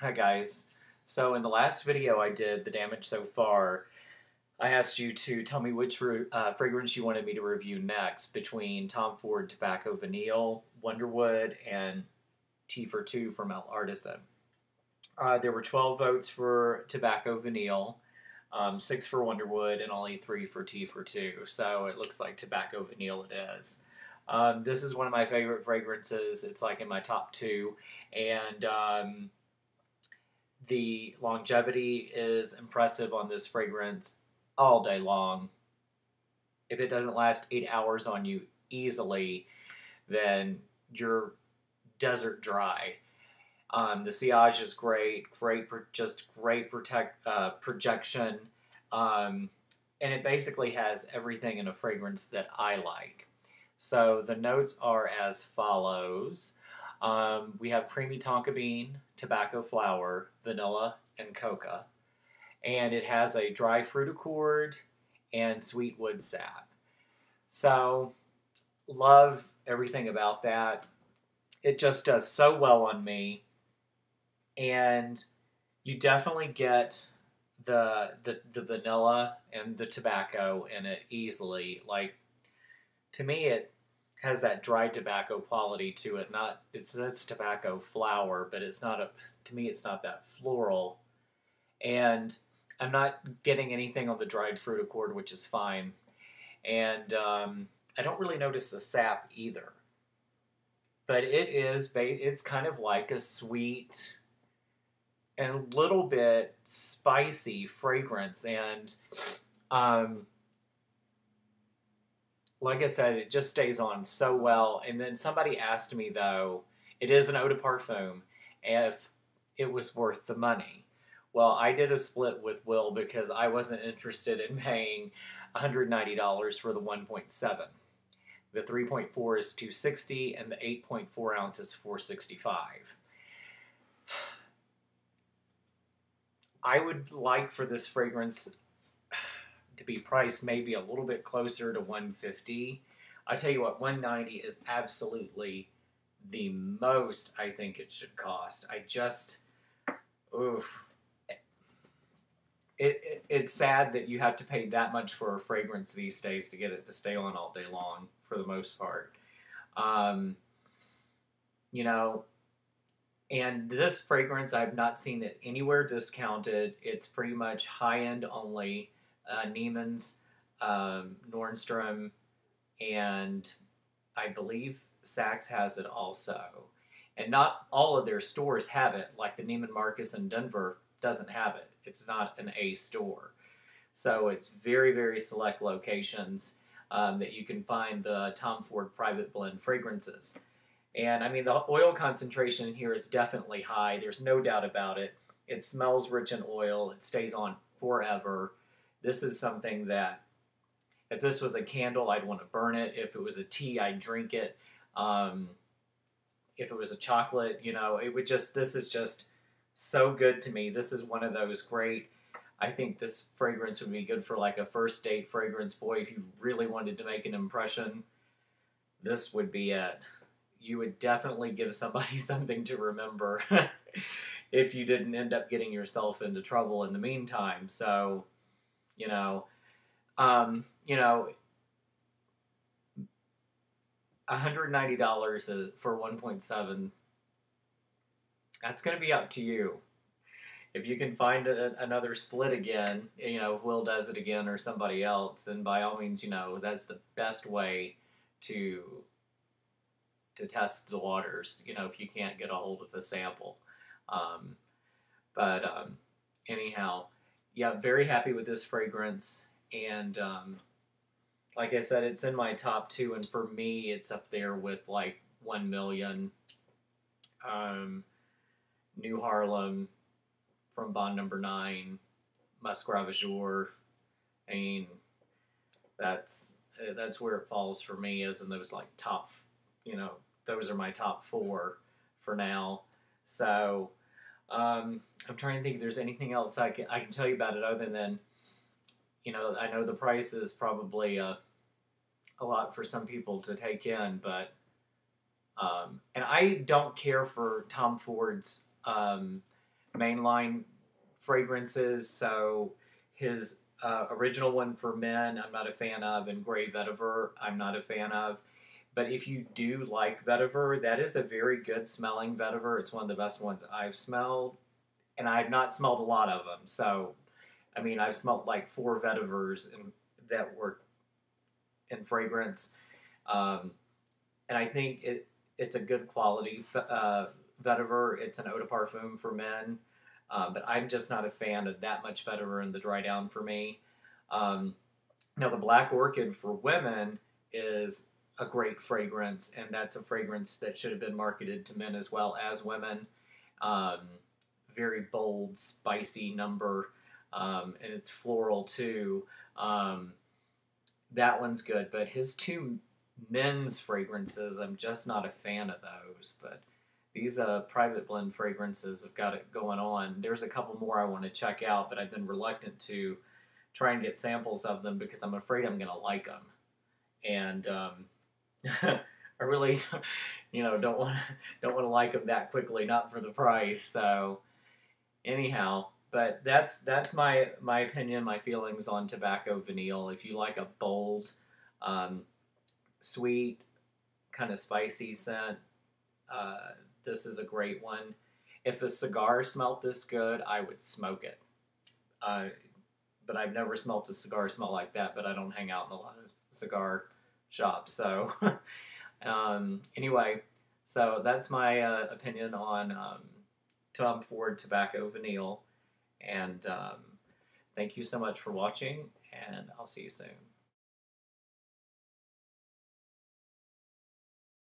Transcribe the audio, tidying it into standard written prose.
Hi guys. So in the last video I did, the damage so far, I asked you to tell me which fragrance you wanted me to review next between Tom Ford Tobacco Vanille, Wonderwood, and Tea for Two from El Artisan. There were 12 votes for Tobacco Vanille, 6 for Wonderwood, and only 3 for Tea for Two. So it looks like Tobacco Vanille it is. This is one of my favorite fragrances. It's like in my top two. And the longevity is impressive on this fragrance all day long. If it doesn't last 8 hours on you easily, then you're desert dry. The sillage is great, just great projection, and it basically has everything in a fragrance that I like. So the notes are as follows. We have creamy tonka bean, tobacco flower, vanilla, and coca. And it has a dry fruit accord and sweet wood sap. So, love everything about that. It just does so well on me. And you definitely get the vanilla and the tobacco in it easily. Like, to me, it has that dry tobacco quality to it. Not it's tobacco flower, but it's not a. To me, it's not that floral, and I'm not getting anything on the dried fruit accord, which is fine. And I don't really notice the sap either. But it's kind of like a sweet and a little bit spicy fragrance, and um, like I said, it just stays on so well. And then somebody asked me, though, it is an eau de parfum, if it was worth the money. Well, I did a split with Will because I wasn't interested in paying $190 for the 1.7. The 3.4 is 260 and the 8.4 ounce is 465. I would like for this fragrance to be priced maybe a little bit closer to 150. I tell you what, 190 is absolutely the most I think it should cost. Oof. It's sad that you have to pay that much for a fragrance these days to get it to stay on all day long for the most part. Um, you know, and this fragrance, I've not seen it anywhere discounted. It's pretty much high end only. Neiman's, Nordstrom, and I believe Saks has it also. And not all of their stores have it, like the Neiman Marcus in Denver doesn't have it. It's not an A store. So it's very, very select locations that you can find the Tom Ford Private Blend fragrances. And I mean, the oil concentration in here is definitely high. There's no doubt about it. It smells rich in oil. It stays on forever. This is something that, if this was a candle, I'd want to burn it. If it was a tea, I'd drink it. If it was a chocolate, it would just, this is just so good to me. This is one of those great, I think this fragrance would be good for like a first date fragrance. Boy, if you really wanted to make an impression, this would be it. You would definitely give somebody something to remember if you didn't end up getting yourself into trouble in the meantime. So, you know, you know, $190 for 1.7, that's going to be up to you. If you can find another split again, if Will does it again or somebody else, then by all means, that's the best way to test the waters, if you can't get a hold of a sample. But anyhow, yeah, very happy with this fragrance. And like I said, it's in my top two. And for me, it's up there with like 1 Million, New Harlem from Bond Number 9, Musk Ravageur. I mean, that's where it falls for me, is in those like top, those are my top four for now. So I'm trying to think if there's anything else I can tell you about it other than, I know the price is probably a lot for some people to take in, but and I don't care for Tom Ford's mainline fragrances. So his original one for men, I'm not a fan of, and Grey Vetiver, I'm not a fan of. But if you do like vetiver, that is a very good smelling vetiver. It's one of the best ones I've smelled, and I've not smelled a lot of them. So, I mean, I've smelled like 4 vetivers that were in fragrance, um, and I think it's a good quality vetiver. It's an eau de parfum for men, but I'm just not a fan of that much vetiver in the dry down for me. Um, Now, the Black Orchid for women is a great fragrance, and that's a fragrance that should have been marketed to men as well as women. Um, Very bold, spicy number, and it's floral too. Um, that one's good, but his 2 men's fragrances, I'm just not a fan of those. But these private blend fragrances have got it going on. There's a couple more I want to check out, but I've been reluctant to try and get samples of them because I'm afraid I'm going to like them. And I really, don't want to like them that quickly, not for the price. So anyhow, but that's my opinion, my feelings on tobacco vanille. If you like a bold, um, sweet, kind of spicy scent, this is a great one. If a cigar smelled this good, I would smoke it. Uh, but I've never smelt a cigar smell like that. But I don't hang out in a lot of cigar shops, so anyway, so that's my opinion on Tom Ford Tobacco Vanille, and thank you so much for watching, and I'll see you soon.